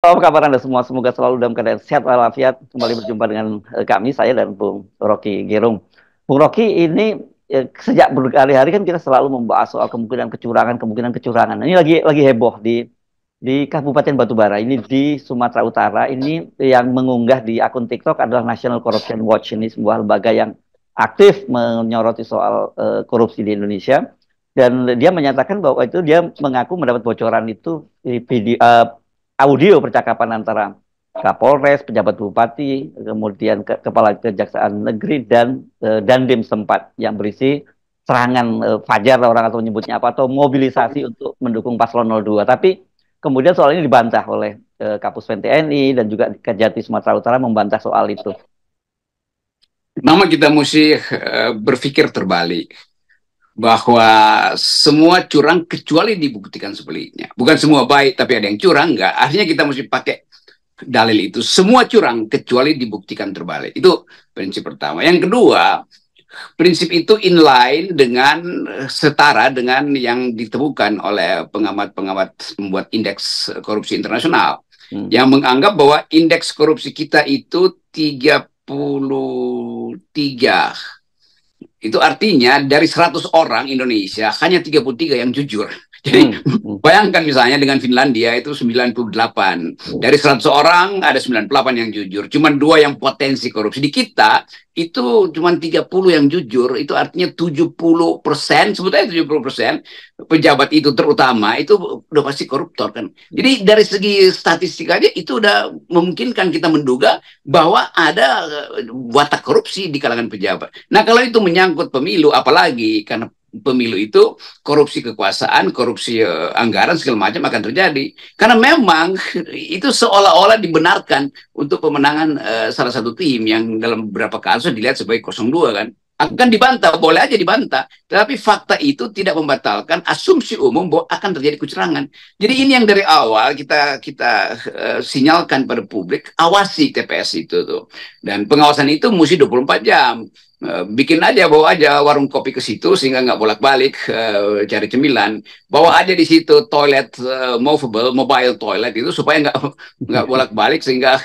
Apa kabar Anda semua? Semoga selalu dalam keadaan sehat walafiat. Kembali berjumpa dengan kami, saya dan Bung Rocky Gerung. Bung Rocky, ini sejak berkali-hari kan kita selalu membahas soal kemungkinan kecurangan. Ini lagi heboh di Kabupaten Batubara. Ini di Sumatera Utara. Ini yang mengunggah di akun TikTok adalah National Corruption Watch. Ini sebuah lembaga yang aktif menyoroti soal korupsi di Indonesia. Dan dia menyatakan bahwa itu dia mengaku mendapat bocoran itu di video, audio percakapan antara Kapolres, pejabat bupati, kemudian kepala kejaksaan negeri dan Dandim setempat yang berisi serangan fajar orang atau menyebutnya apa atau mobilisasi untuk mendukung paslon 02. Tapi kemudian soal ini dibantah oleh Kapus Pen TNI dan juga Kejati Sumatera Utara membantah soal itu. Pertama kita mesti berpikir terbalik bahwa semua curang kecuali dibuktikan sebaliknya. Bukan semua baik tapi ada yang curang, enggak. Artinya kita mesti pakai dalil itu. Semua curang kecuali dibuktikan terbalik. Itu prinsip pertama. Yang kedua, prinsip itu inline dengan setara dengan yang ditemukan oleh pengamat-pengamat membuat indeks korupsi internasional yang menganggap bahwa indeks korupsi kita itu 33. Itu artinya dari 100 orang Indonesia hanya 33 yang jujur. Jadi bayangkan misalnya dengan Finlandia itu 98. Dari 100 orang ada 98 yang jujur. Cuman 2 yang potensi korupsi. Di kita itu cuma 30 yang jujur. Itu artinya 70%, sebetulnya 70% pejabat itu terutama itu udah pasti koruptor kan. Jadi dari segi statistik aja itu udah memungkinkan kita menduga bahwa ada watak korupsi di kalangan pejabat. Nah kalau itu menyangkut pemilu, apalagi karena pemilu itu korupsi kekuasaan, korupsi anggaran segala macam akan terjadi. Karena memang itu seolah-olah dibenarkan untuk pemenangan salah satu tim yang dalam beberapa kasus dilihat sebagai 02 kan. Akan dibantah, boleh aja dibantah. Tetapi fakta itu tidak membatalkan asumsi umum bahwa akan terjadi kecurangan. Jadi ini yang dari awal kita sinyalkan pada publik, awasi TPS itu tuh. Dan pengawasan itu mesti 24 jam. Bikin aja, bawa aja warung kopi ke situ sehingga nggak bolak-balik cari cemilan. Bawa aja di situ toilet mobile toilet itu supaya nggak bolak-balik sehingga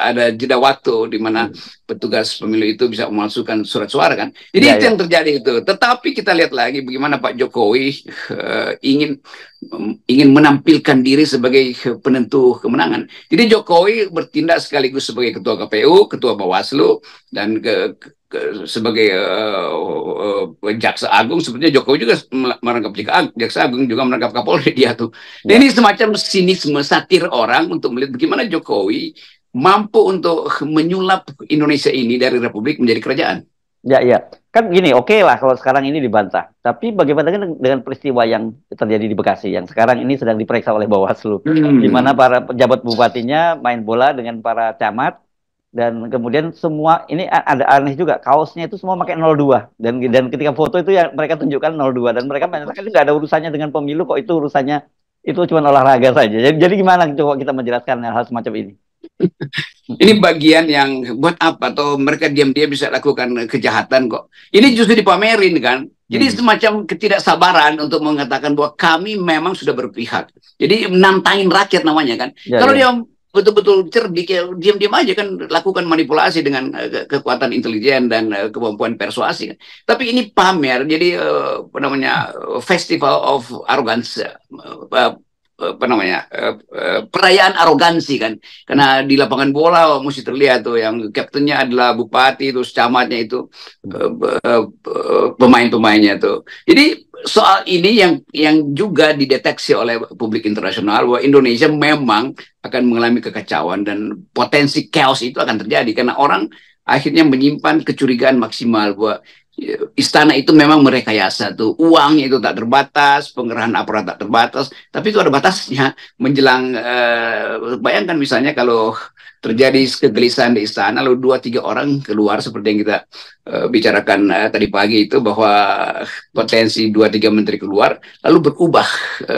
ada jeda waktu di mana petugas pemilu itu bisa memasukkan surat suara kan. Jadi Ya, itu ya. yang terjadi itu. Tetapi kita lihat lagi bagaimana Pak Jokowi ingin menampilkan diri sebagai penentu kemenangan. Jadi Jokowi bertindak sekaligus sebagai ketua KPU, ketua Bawaslu dan sebagai jaksa agung. Sebetulnya Jokowi juga merangkap jaksa agung, juga merangkap Kapolri dia tuh. Ya. Ini semacam sinisme satir orang untuk melihat bagaimana Jokowi mampu untuk menyulap Indonesia ini dari republik menjadi kerajaan. Ya, ya. Kan gini, oke lah kalau sekarang ini dibantah. Tapi bagaimana dengan peristiwa yang terjadi di Bekasi, yang sekarang ini sedang diperiksa oleh Bawaslu, di mana para pejabat bupatinya main bola dengan para camat, dan kemudian semua ini ada aneh juga, kaosnya itu semua pakai 02, dan ketika foto itu yang mereka tunjukkan 02, dan mereka menyatakan itu nggak ada urusannya dengan pemilu kok, itu urusannya itu cuma olahraga saja. Jadi gimana coba kita menjelaskan hal semacam ini? Ini bagian yang buat apa? Atau mereka diam-diam bisa lakukan kejahatan kok. Ini justru dipamerin kan. Jadi semacam ketidaksabaran untuk mengatakan bahwa kami memang sudah berpihak. Jadi nantangin rakyat namanya kan. Ya, Kalau ya. dia betul-betul cerdik, ya diam-diam aja kan lakukan manipulasi dengan kekuatan intelijen dan kemampuan persuasi. Kan. Tapi ini pamer, jadi apa namanya festival of arrogance, apa namanya perayaan arogansi kan, karena di lapangan bola mesti terlihat tuh yang kaptennya adalah bupati, terus camatnya itu pemain-pemainnya tuh. Jadi soal ini yang juga dideteksi oleh publik internasional bahwa Indonesia memang akan mengalami kekacauan dan potensi chaos itu akan terjadi karena orang akhirnya menyimpan kecurigaan maksimal bahwa istana itu memang merekayasa tuh, uangnya itu tak terbatas, pengerahan aparat tak terbatas, tapi itu ada batasnya menjelang bayangkan misalnya kalau terjadi kegelisahan di istana lalu 2-3 orang keluar seperti yang kita bicarakan tadi pagi itu bahwa potensi 2-3 menteri keluar lalu berubah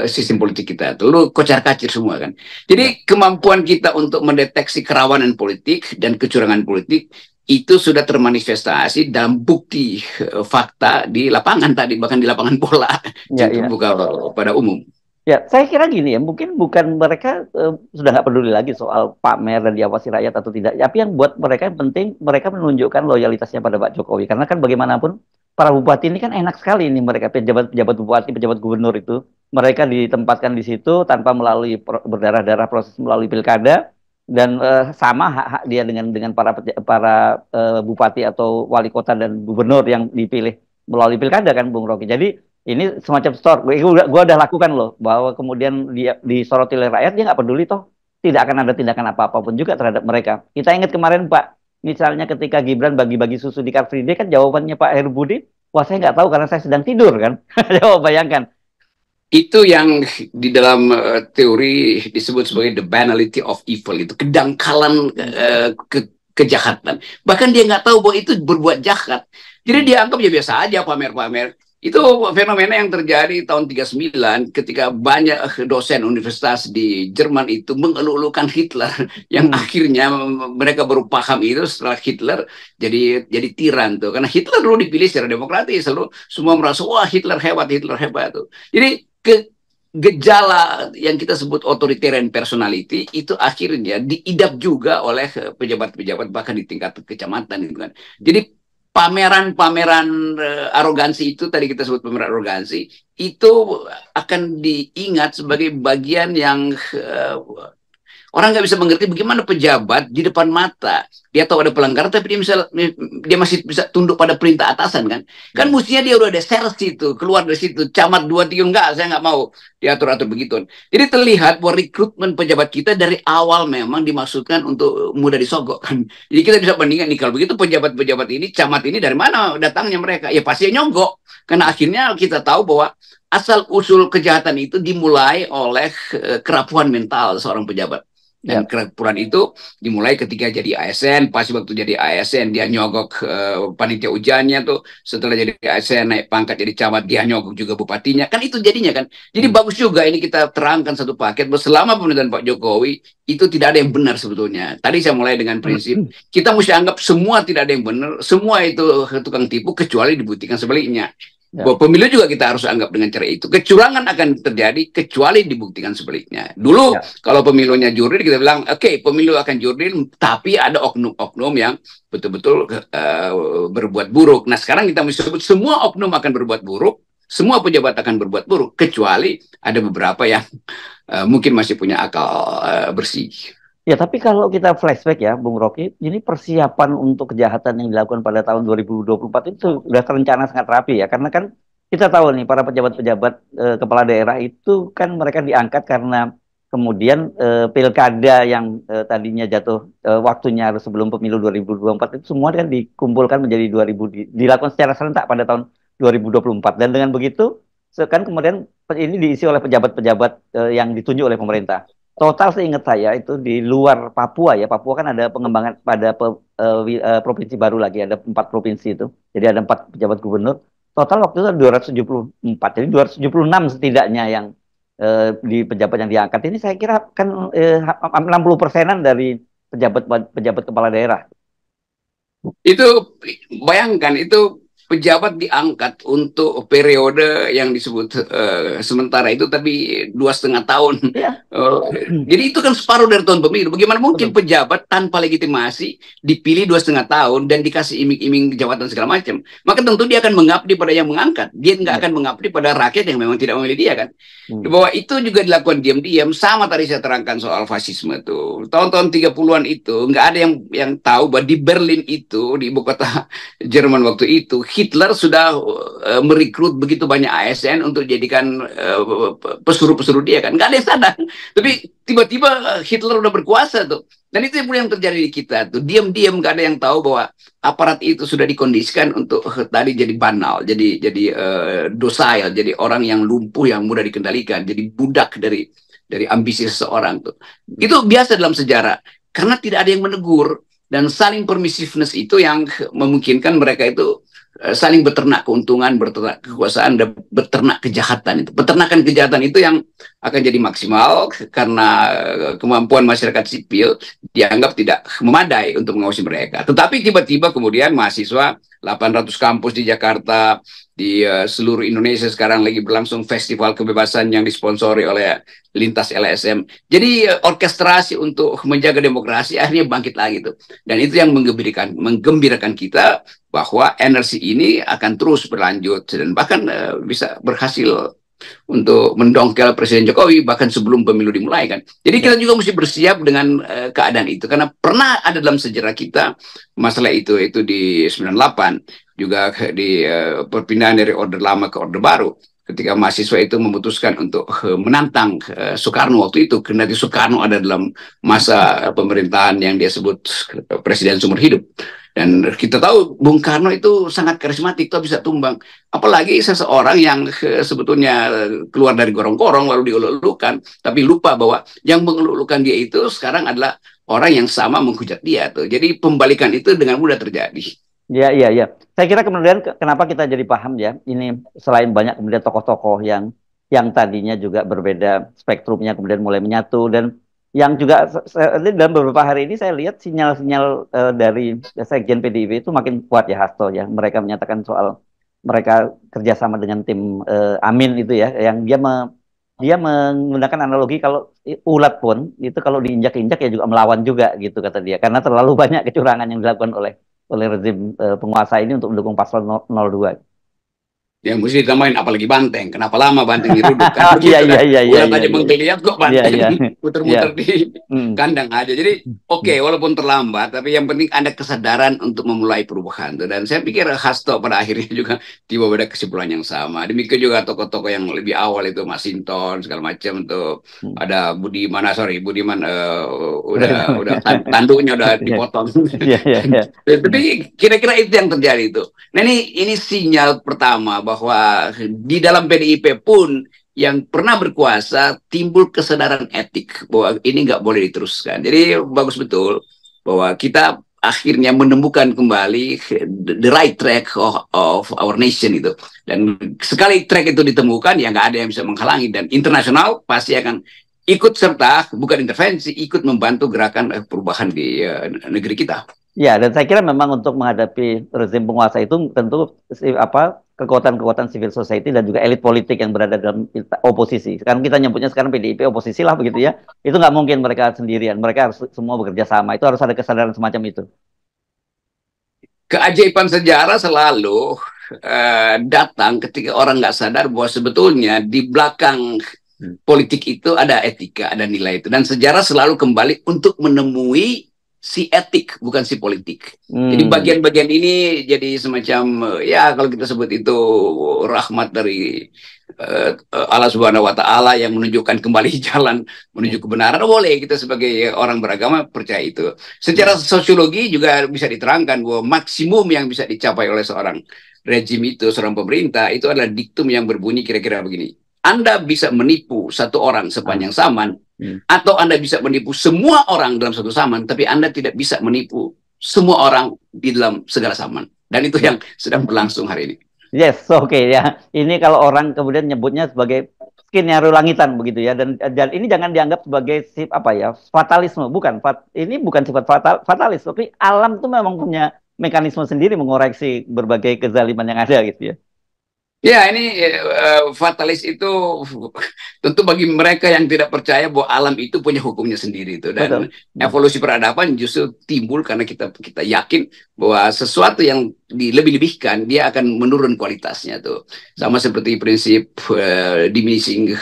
sistem politik kita lalu kocar-kacir semua kan. Ya. Jadi kemampuan kita untuk mendeteksi kerawanan politik dan kecurangan politik itu sudah termanifestasi dalam bukti fakta di lapangan tadi, bahkan di lapangan bola Ya, ya. bukan pada umum. Ya, saya kira gini ya, mungkin bukan mereka sudah nggak peduli lagi soal pamer dan diawasi rakyat atau tidak. Tapi yang buat mereka yang penting, mereka menunjukkan loyalitasnya pada Pak Jokowi. Karena kan bagaimanapun, para bupati ini kan enak sekali ini mereka, pejabat-pejabat bupati, pejabat gubernur itu. Mereka ditempatkan di situ tanpa melalui berdarah-darah proses melalui pilkada. Dan sama hak-hak dia dengan para bupati atau wali kota dan gubernur yang dipilih melalui pilkada kan, Bung Rocky. Jadi ini semacam store. Gue udah lakukan loh, bahwa kemudian dia disoroti oleh rakyat, dia nggak peduli toh. Tidak akan ada tindakan apa-apa pun juga terhadap mereka. Kita ingat kemarin Pak, misalnya ketika Gibran bagi-bagi susu di Car Free Day, kan jawabannya Pak Herbudi, wah saya nggak tahu karena saya sedang tidur kan. Coba bayangkan. Itu yang di dalam teori disebut sebagai the banality of evil, itu kedangkalan kejahatan. Bahkan dia nggak tahu bahwa itu berbuat jahat. Jadi dia anggap ya biasa aja pamer-pamer. Itu fenomena yang terjadi tahun 39 ketika banyak dosen universitas di Jerman itu mengeluh-elukan Hitler yang akhirnya mereka baru paham itu setelah Hitler jadi tiran tuh. Karena Hitler dulu dipilih secara demokratis, lalu semua merasa wah Hitler hebat tuh. Jadi gejala yang kita sebut authoritarian personality itu akhirnya diidap juga oleh pejabat-pejabat bahkan di tingkat kecamatan gitu kan. Jadi pameran-pameran arogansi itu tadi kita sebut pameran arogansi itu akan diingat sebagai bagian yang orang nggak bisa mengerti bagaimana pejabat di depan mata dia tahu ada pelanggaran tapi dia masih bisa tunduk pada perintah atasan kan mestinya dia udah ada sales itu keluar dari situ camat 2 3 enggak saya nggak mau diatur-atur begitu. Jadi terlihat bahwa rekrutmen pejabat kita dari awal memang dimaksudkan untuk mudah disogok kan. Jadi kita bisa bandingkan nih kalau begitu pejabat-pejabat ini camat ini dari mana datangnya mereka ya pasti nyogok karena akhirnya kita tahu bahwa asal usul kejahatan itu dimulai oleh kerapuhan mental seorang pejabat. Dan kerapuhan itu dimulai ketika jadi ASN, pasti waktu jadi ASN dia nyogok panitia ujiannya tuh, setelah jadi ASN naik pangkat jadi camat dia nyogok juga bupatinya, kan itu jadinya kan. Jadi bagus juga ini kita terangkan satu paket bahwa selama pemerintahan Pak Jokowi itu tidak ada yang benar sebetulnya. Tadi saya mulai dengan prinsip kita mesti anggap semua tidak ada yang benar, semua itu tukang tipu kecuali dibuktikan sebaliknya. Bahwa pemilu juga kita harus anggap dengan cara itu. Kecurangan akan terjadi kecuali dibuktikan sebaliknya. Dulu kalau pemilunya jurdil kita bilang, oke, pemilu akan jurdil, tapi ada oknum-oknum yang betul-betul berbuat buruk. Nah sekarang kita mesti sebut semua oknum akan berbuat buruk, semua pejabat akan berbuat buruk, kecuali ada beberapa yang mungkin masih punya akal bersih. Ya, tapi kalau kita flashback ya, Bung Rocky, ini persiapan untuk kejahatan yang dilakukan pada tahun 2024 itu sudah terencana sangat rapi ya. Karena kan kita tahu nih, para pejabat-pejabat kepala daerah itu kan mereka diangkat karena kemudian pilkada yang tadinya jatuh waktunya harus sebelum pemilu 2024 itu semua kan dikumpulkan menjadi 2000, dilakukan secara serentak pada tahun 2024. Dan dengan begitu, kan kemudian ini diisi oleh pejabat-pejabat yang ditunjuk oleh pemerintah. Total seingat saya itu di luar Papua ya. Papua kan ada pengembangan pada provinsi baru lagi, ada 4 provinsi itu. Jadi ada 4 pejabat gubernur. Total waktu itu ada 274. Jadi 276 setidaknya yang di pejabat yang diangkat. Ini saya kira kan 60%-an dari pejabat kepala daerah. Itu bayangkan itu pejabat diangkat untuk periode yang disebut sementara itu tapi 2,5 tahun. Jadi itu kan separuh dari tahun pemilu. Bagaimana mungkin pejabat tanpa legitimasi dipilih 2,5 tahun dan dikasih iming-iming jabatan segala macam? Maka tentu dia akan mengabdi pada yang mengangkat. Dia nggak akan mengabdi pada rakyat yang memang tidak memilih dia kan. Bahwa itu juga dilakukan diam-diam. Sama tadi saya terangkan soal fasisme tuh. Tahun-tahun 30-an itu nggak ada yang tahu bahwa di Berlin itu di ibu kota Jerman waktu itu Hitler sudah merekrut begitu banyak ASN untuk jadikan pesuruh-pesuruh dia kan. Nggak ada yang sadar. Tapi tiba-tiba Hitler udah berkuasa tuh. Dan itu yang terjadi di kita tuh. Diam-diam nggak ada yang tahu bahwa aparat itu sudah dikondisikan untuk tadi jadi banal, jadi docile, jadi orang yang lumpuh yang mudah dikendalikan, jadi budak dari ambisi seseorang tuh. Itu biasa dalam sejarah. Karena tidak ada yang menegur. Dan saling permissiveness itu yang memungkinkan mereka itu saling beternak keuntungan, beternak kekuasaan, dan beternak kejahatan itu. Peternakan kejahatan itu yang akan jadi maksimal karena kemampuan masyarakat sipil dianggap tidak memadai untuk mengawasi mereka. Tetapi tiba-tiba kemudian mahasiswa 800 kampus di Jakarta, di seluruh Indonesia sekarang lagi berlangsung festival kebebasan yang disponsori oleh lintas LSM. Jadi orkestrasi untuk menjaga demokrasi akhirnya bangkit lagi tuh. Dan itu yang menggembirakan kita bahwa energi ini akan terus berlanjut dan bahkan bisa berhasil untuk mendongkel Presiden Jokowi bahkan sebelum pemilu dimulai kan. Jadi kita juga mesti bersiap dengan keadaan itu karena pernah ada dalam sejarah kita masalah itu di 98 juga di perpindahan dari Orde Lama ke Orde Baru ketika mahasiswa itu memutuskan untuk menantang Soekarno waktu itu karena Soekarno ada dalam masa pemerintahan yang dia sebut Presiden seumur hidup. Dan kita tahu Bung Karno itu sangat karismatik, tuh bisa tumbang. Apalagi seseorang yang sebetulnya keluar dari gorong-gorong lalu dielulukan, tapi lupa bahwa yang mengelulukan dia itu sekarang adalah orang yang sama menghujat dia tuh. Jadi pembalikan itu dengan mudah terjadi. Ya, iya, iya. Saya kira kemudian kenapa kita jadi paham ya, ini selain banyak kemudian tokoh-tokoh yang tadinya juga berbeda spektrumnya kemudian mulai menyatu dan yang juga dalam beberapa hari ini saya lihat sinyal-sinyal dari Sekjen PDIP itu makin kuat ya Hasto ya. Mereka menyatakan soal mereka kerjasama dengan tim Amin itu ya, yang dia menggunakan analogi kalau ulat pun itu kalau diinjak-injak ya juga melawan juga gitu kata dia, karena terlalu banyak kecurangan yang dilakukan oleh rezim penguasa ini untuk mendukung paslon 02. Ya mesti ditambahin apalagi banteng. Kenapa lama banteng diruduk kan begitu kan? Ulat aja menggeliat kok banteng muter-muter di kandang aja. Jadi walaupun terlambat tapi yang penting ada kesadaran untuk memulai perubahan tuh. Dan saya pikir Hasto pada akhirnya juga tiba pada kesimpulan yang sama. Demikian juga tokoh-tokoh yang lebih awal itu Mas Hinton segala macam tuh. Ada Budiman udah tanduknya udah dipotong. Tapi kira-kira itu yang terjadi itu. Nah ini sinyal pertama bahwa di dalam PDIP pun yang pernah berkuasa timbul kesadaran etik bahwa ini nggak boleh diteruskan. Jadi bagus betul bahwa kita akhirnya menemukan kembali the right track of our nation itu. Dan sekali track itu ditemukan ya nggak ada yang bisa menghalangi dan internasional pasti akan ikut serta bukan intervensi ikut membantu gerakan perubahan di negeri kita. Ya, dan saya kira memang untuk menghadapi rezim penguasa itu tentu kekuatan-kekuatan civil society dan juga elit politik yang berada dalam oposisi. Sekarang kita nyebutnya sekarang PDIP oposisi lah begitu ya. Itu nggak mungkin mereka sendirian. Mereka harus semua bekerja sama. Itu harus ada kesadaran semacam itu. Keajaiban sejarah selalu datang ketika orang nggak sadar bahwa sebetulnya di belakang politik itu ada etika, ada nilai itu. Dan sejarah selalu kembali untuk menemui si etik, bukan si politik. Jadi bagian-bagian ini jadi semacam, ya kalau kita sebut itu rahmat dari Allah Subhanahu Wa Taala yang menunjukkan kembali jalan menuju kebenaran. Boleh kita sebagai orang beragama percaya itu. Secara sosiologi juga bisa diterangkan bahwa maksimum yang bisa dicapai oleh seorang rejim itu, seorang pemerintah, itu adalah diktum yang berbunyi kira-kira begini. Anda bisa menipu satu orang sepanjang zaman, atau Anda bisa menipu semua orang dalam satu zaman, tapi Anda tidak bisa menipu semua orang di dalam segala zaman. Dan itu yang sedang berlangsung hari ini. Yes, oke ya. Ini kalau orang kemudian nyebutnya sebagai skenario langitan begitu ya. Dan ini jangan dianggap sebagai fatalisme. Bukan. Ini bukan sifat fatalis, tapi alam itu memang punya mekanisme sendiri mengoreksi berbagai kezaliman yang ada gitu ya. Ya, ini fatalis itu tentu bagi mereka yang tidak percaya bahwa alam itu punya hukumnya sendiri itu. Dan evolusi peradaban justru timbul karena kita yakin bahwa sesuatu yang dilebih-lebihkan dia akan menurun kualitasnya tuh. Sama seperti prinsip diminishing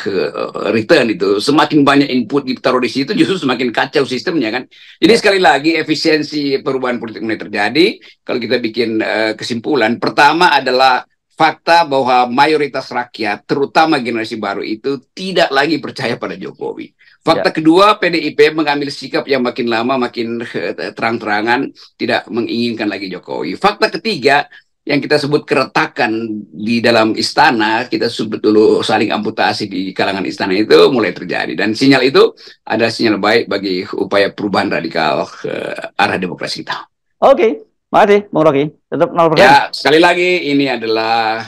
return itu. Semakin banyak input ditaruh di situ justru semakin kacau sistemnya kan. Jadi sekali lagi efisiensi perubahan politik mulai terjadi. Kalau kita bikin kesimpulan, pertama adalah fakta bahwa mayoritas rakyat, terutama generasi baru itu tidak lagi percaya pada Jokowi. Fakta kedua, PDIP mengambil sikap yang makin lama makin terang-terangan tidak menginginkan lagi Jokowi. Fakta ketiga, yang kita sebut keretakan di dalam istana, kita sebut dulu saling amputasi di kalangan istana itu mulai terjadi. Dan sinyal itu adalah sinyal baik bagi upaya perubahan radikal ke arah demokrasi kita. Oke. Makasih, Bung Rocky. Tetap 0%. Ya, sekali lagi ini adalah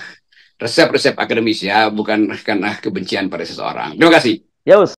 resep-resep akademis ya, bukan karena kebencian pada seseorang. Terima kasih. Yus.